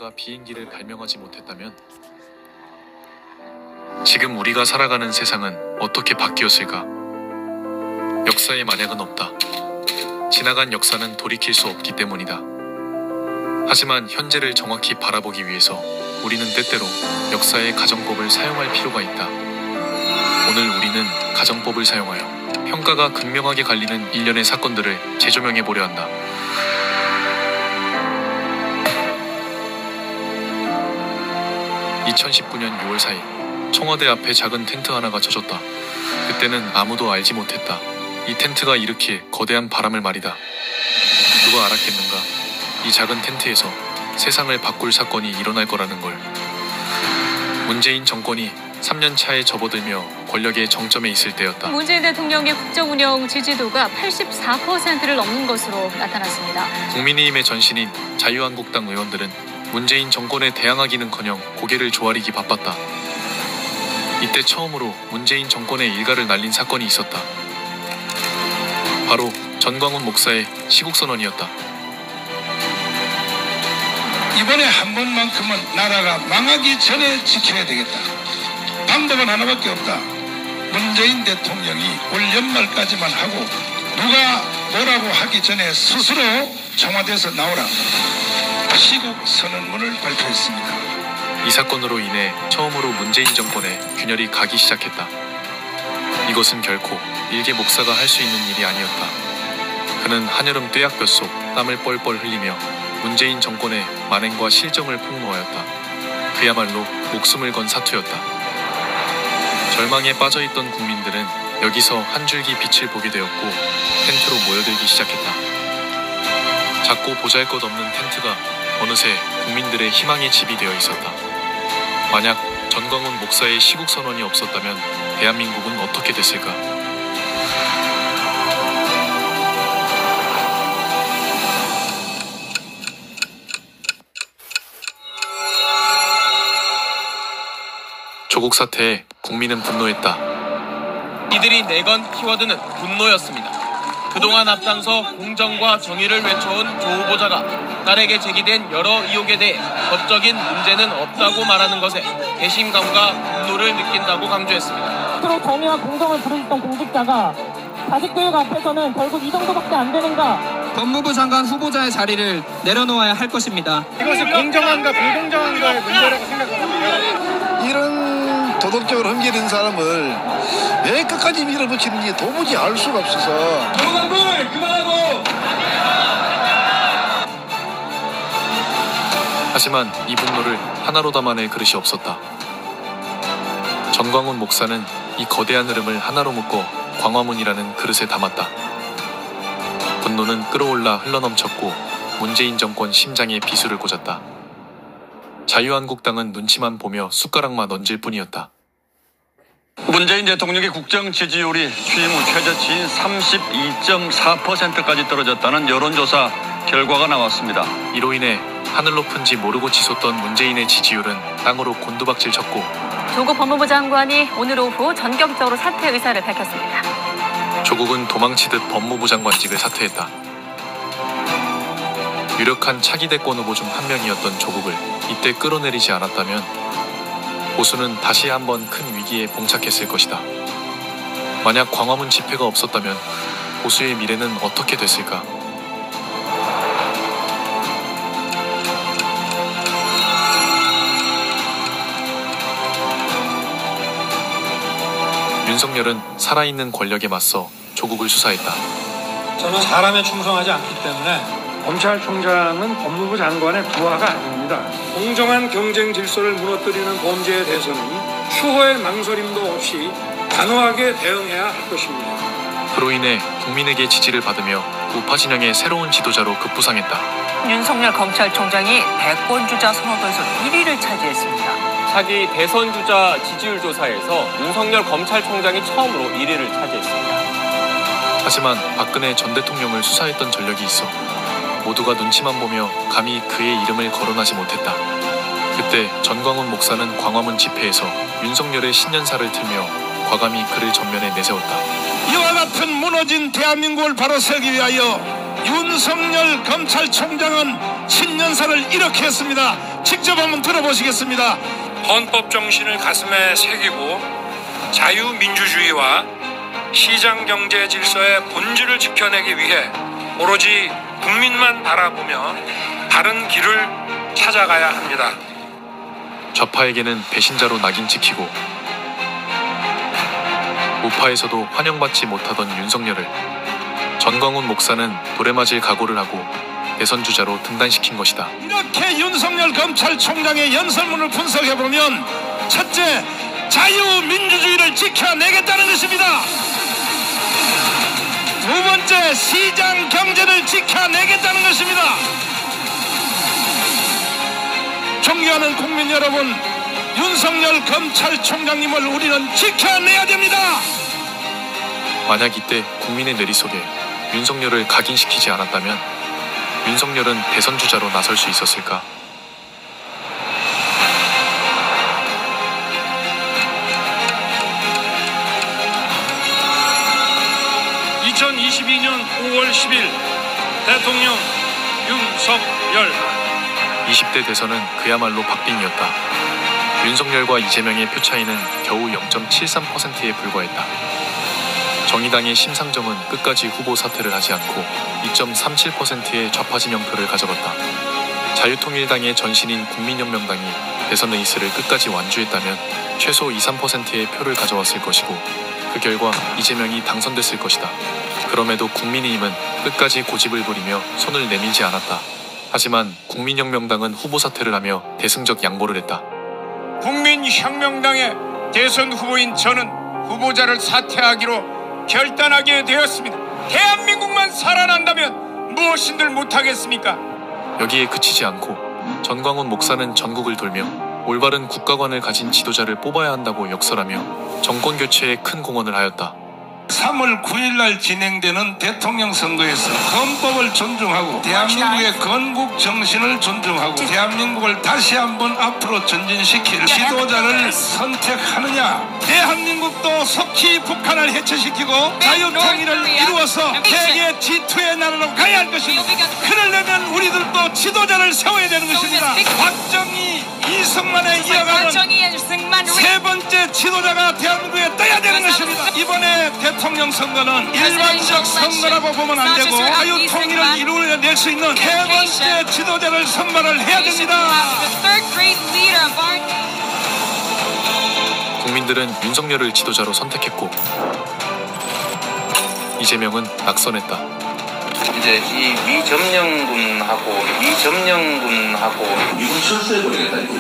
비행기를 발명하지 못했다면 지금 우리가 살아가는 세상은 어떻게 바뀌었을까? 역사에 만약은 없다. 지나간 역사는 돌이킬 수 없기 때문이다. 하지만 현재를 정확히 바라보기 위해서 우리는 때때로 역사의 가정법을 사용할 필요가 있다. 오늘 우리는 가정법을 사용하여 평가가 극명하게 갈리는 일련의 사건들을 재조명해 보려 한다. 2019년 6월 4일 청와대 앞에 작은 텐트 하나가 쳐졌다. 그때는 아무도 알지 못했다. 이 텐트가 일으킬 거대한 바람을 말이다. 누가 알았겠는가? 이 작은 텐트에서 세상을 바꿀 사건이 일어날 거라는 걸. 문재인 정권이 3년 차에 접어들며 권력의 정점에 있을 때였다. 문재인 대통령의 국정운영 지지도가 84%를 넘는 것으로 나타났습니다. 국민의힘의 전신인 자유한국당 의원들은 문재인 정권에 대항하기는커녕 고개를 조아리기 바빴다. 이때 처음으로 문재인 정권의 일가를 날린 사건이 있었다. 바로 전광훈 목사의 시국선언이었다. 이번에 한 번만큼은 나라가 망하기 전에 지켜야 되겠다. 방법은 하나밖에 없다. 문재인 대통령이 올 연말까지만 하고 누가 뭐라고 하기 전에 스스로 청와대에서 나오라. 시국 선언문을 발표했습니다. 이 사건으로 인해 처음으로 문재인 정권에 균열이 가기 시작했다. 이것은 결코 일개 목사가 할 수 있는 일이 아니었다. 그는 한여름 뙤약볕 속 땀을 뻘뻘 흘리며 문재인 정권의 만행과 실정을 폭로하였다. 그야말로 목숨을 건 사투였다. 절망에 빠져있던 국민들은 여기서 한 줄기 빛을 보게 되었고 텐트로 모여들기 시작했다. 작고 보잘것없는 텐트가 어느새 국민들의 희망의 집이 되어 있었다. 만약 전광훈 목사의 시국선언이 없었다면 대한민국은 어떻게 됐을까? 조국 사태에 국민은 분노했다. 이들이 내건 키워드는 분노였습니다. 그동안 앞장서 공정과 정의를 외쳐온 조 후보자가 딸에게 제기된 여러 의혹에 대해 법적인 문제는 없다고 말하는 것에 배신감과 분노를 느낀다고 강조했습니다. 스스로 정의와 공정을 부르짖던 공직자가 자식 교육 앞에서는 결국 이 정도밖에 안 되는가? 법무부 장관 후보자의 자리를 내려놓아야 할 것입니다. 이것이 공정한가 불공정한가의 문제라고 생각합니다. 이런 도덕적으로 흠결인 사람을 왜 끝까지 밀어붙이는지 도무지 알 수가 없어서. 정당불 그만하고! 하지만 이 분노를 하나로 담아낼 그릇이 없었다. 전광훈 목사는 이 거대한 흐름을 하나로 묶어 광화문이라는 그릇에 담았다. 분노는 끌어올라 흘러넘쳤고 문재인 정권 심장에 비수를 꽂았다. 자유한국당은 눈치만 보며 숟가락만 얹을 뿐이었다. 문재인 대통령의 국정 지지율이 취임 후 최저치인 32.4%까지 떨어졌다는 여론조사 결과가 나왔습니다. 이로 인해 하늘 높은지 모르고 치솟던 문재인의 지지율은 땅으로 곤두박질 쳤고 조국 법무부 장관이 오늘 오후 전격적으로 사퇴 의사를 밝혔습니다. 조국은 도망치듯 법무부 장관직을 사퇴했다. 유력한 차기 대권 후보 중 한 명이었던 조국을 이때 끌어내리지 않았다면 보수는 다시 한번 큰 위기에 봉착했을 것이다. 만약 광화문 집회가 없었다면 보수의 미래는 어떻게 됐을까? 윤석열은 살아있는 권력에 맞서 조국을 수사했다. 저는 사람에 충성하지 않기 때문에 검찰총장은 법무부 장관의 부하가 아닙니다. 공정한 경쟁 질서를 무너뜨리는 범죄에 대해서는 추호의 망설임도 없이 단호하게 대응해야 할 것입니다. 그로 인해 국민에게 지지를 받으며 우파 진영의 새로운 지도자로 급부상했다. 윤석열 검찰총장이 대권주자 선호도에서 1위를 차지했습니다. 차기 대선주자 지지율 조사에서 윤석열 검찰총장이 처음으로 1위를 차지했습니다. 하지만 박근혜 전 대통령을 수사했던 전력이 있어 모두가 눈치만 보며 감히 그의 이름을 거론하지 못했다. 그때 전광훈 목사는 광화문 집회에서 윤석열의 신년사를 틀며 과감히 그를 전면에 내세웠다. 이와 같은 무너진 대한민국을 바로 세우기 위하여 윤석열 검찰총장은 신년사를 이렇게 했습니다. 직접 한번 들어보시겠습니다. 헌법 정신을 가슴에 새기고 자유민주주의와 시장경제 질서의 본질을 지켜내기 위해 오로지 국민만 바라보며 바른 길을 찾아가야 합니다. 좌파에게는 배신자로 낙인 찍히고 우파에서도 환영받지 못하던 윤석열을 전광훈 목사는 도래맞을 각오를 하고 대선 주자로 등단시킨 것이다. 이렇게 윤석열 검찰총장의 연설문을 분석해보면 첫째, 자유민주주의를 지켜내겠다는 것입니다. 두 번째, 시장 경제를 지켜내겠다는 것입니다. 존경하는 국민 여러분, 윤석열 검찰총장님을 우리는 지켜내야 됩니다. 만약 이때 국민의 내리 속에 윤석열을 각인시키지 않았다면 윤석열은 대선 주자로 나설 수 있었을까? (2022년 5월 10일) 대통령 윤석열. 20대 대선은 그야말로 박빙이었다. 윤석열과 이재명의 표 차이는 겨우 0.73%에 불과했다. 정의당의 심상정은 끝까지 후보 사퇴를 하지 않고 2.37%의 좌파 진영표를 가져갔다. 자유통일당의 전신인 국민혁명당이 대선 에이스를 끝까지 완주했다면 최소 2~3%의 표를 가져왔을 것이고 그 결과 이재명이 당선됐을 것이다. 그럼에도 국민의힘은 끝까지 고집을 부리며 손을 내밀지 않았다. 하지만 국민혁명당은 후보 사퇴를 하며 대승적 양보를 했다. 국민혁명당의 대선 후보인 저는 후보자를 사퇴하기로 결단하게 되었습니다. 대한민국만 살아난다면 무엇인들 못하겠습니까? 여기에 그치지 않고 전광훈 목사는 전국을 돌며 올바른 국가관을 가진 지도자를 뽑아야 한다고 역설하며 정권 교체에 큰 공헌을 하였다. 3월 9일날 진행되는 대통령 선거에서 헌법을 존중하고 대한민국의 건국 정신을 존중하고 대한민국을 다시 한번 앞으로 전진시킬 지도자를 선택하느냐, 대한민국도 속히 북한을 해체시키고 자유통일을 이루어서 세계 G2의 나라로 가야 할 것입니다. 그러려면 우리들도 지도자를 세워야 되는 것입니다. 박정희, 이승만에 이어가는 세 번째 지도자가 대한민국에 떠야 되는 것입니다. 이번에 대통령 선거는 일반적 선거라고 보면 안 되고 자유통일을 이루어낼 수 있는 세 번째 지도자를 선발을 해야 됩니다. 국민들은 윤석열을 지도자로 선택했고 이재명은 낙선했다. 이제 이 미점령군하고 미국 철수해버리겠다 이거.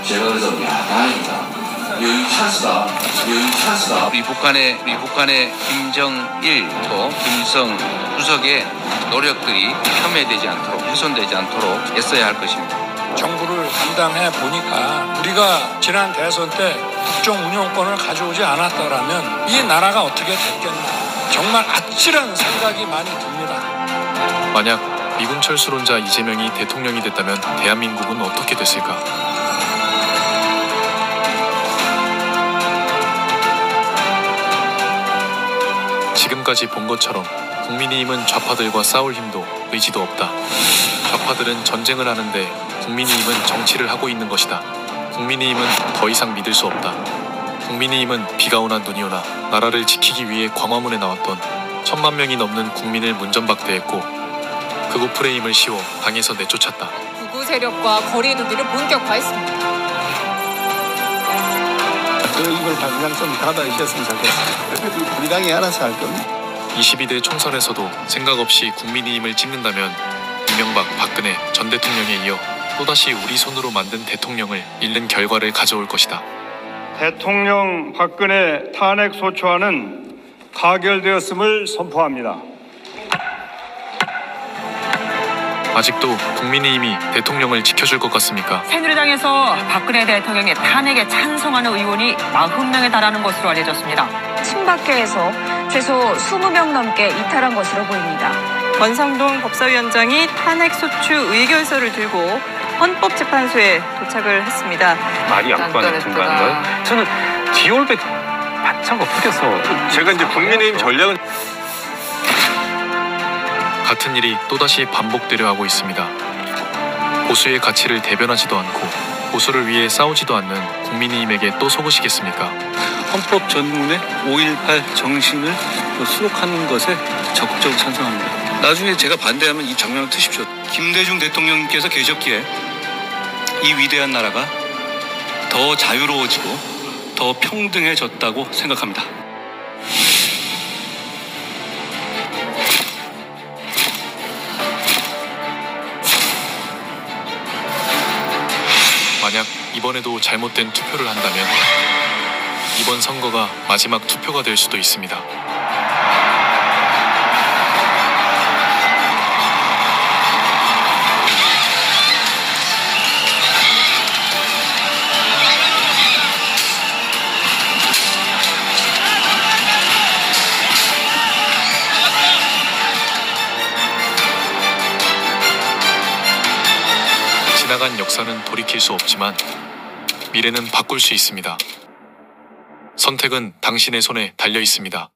제가 그래서 야 다행이다. 여기 찬스다. 우리 북한의 김정일 또 김일성 주석의 노력들이 폄훼되지 않도록 훼손되지 않도록 애써야 할 것입니다. 정부를 담당해 보니까 우리가 지난 대선 때 국정 운영권을 가져오지 않았더라면 이 나라가 어떻게 됐겠나. 정말 아찔한 생각이 많이 듭니다. 만약 미군 철수론자 이재명이 대통령이 됐다면 대한민국은 어떻게 됐을까? 지금까지 본 것처럼 국민의힘은 좌파들과 싸울 힘도 의지도 없다. 좌파들은 전쟁을 하는데 국민의힘은 정치를 하고 있는 것이다. 국민의힘은 더 이상 믿을 수 없다. 국민의힘은 비가 오나 눈이 오나 나라를 지키기 위해 광화문에 나왔던 1000만 명이 넘는 국민을 문전박대했고 극우 프레임을 씌워 당에서 내쫓았다. 극우 세력과 거리 두기를 본격화했습니다. 이걸 당장 좀 닫아주셨으면 좋겠어요. 우리 당이 알아서 할 겁니다. 22대 총선에서도 생각 없이 국민의힘을 찍는다면 이명박, 박근혜 전 대통령에 이어 또다시 우리 손으로 만든 대통령을 잃는 결과를 가져올 것이다. 대통령 박근혜 탄핵 소추안은 가결되었음을 선포합니다. 아직도 국민의힘이 대통령을 지켜줄 것 같습니까? 새누리당에서 박근혜 대통령의 탄핵에 찬성하는 의원이 40명에 달하는 것으로 알려졌습니다. 친박계에서 최소 20명 넘게 이탈한 것으로 보입니다. 권성동 법사위원장이 탄핵소추 의결서를 들고 헌법재판소에 도착을 했습니다. 말이 안 통하는 순간인가요? 저는 디올백 바차가 풀려서 제가 이제 국민의힘 전략은 같은 일이 또다시 반복되려 하고 있습니다. 보수의 가치를 대변하지도 않고 보수를 위해 싸우지도 않는 국민의힘에게 또 속으시겠습니까? 헌법 전문의 5.18 정신을 수록하는 것에 적극적으로 찬성합니다. 나중에 제가 반대하면 이 정면을 트십시오. 김대중 대통령님께서 계셨기에 이 위대한 나라가 더 자유로워지고 더 평등해졌다고 생각합니다. 만약 이번에도 잘못된 투표를 한다면 이번 선거가 마지막 투표가 될 수도 있습니다. 지나간 역사는 돌이킬 수 없지만 미래는 바꿀 수 있습니다. 선택은 당신의 손에 달려 있습니다.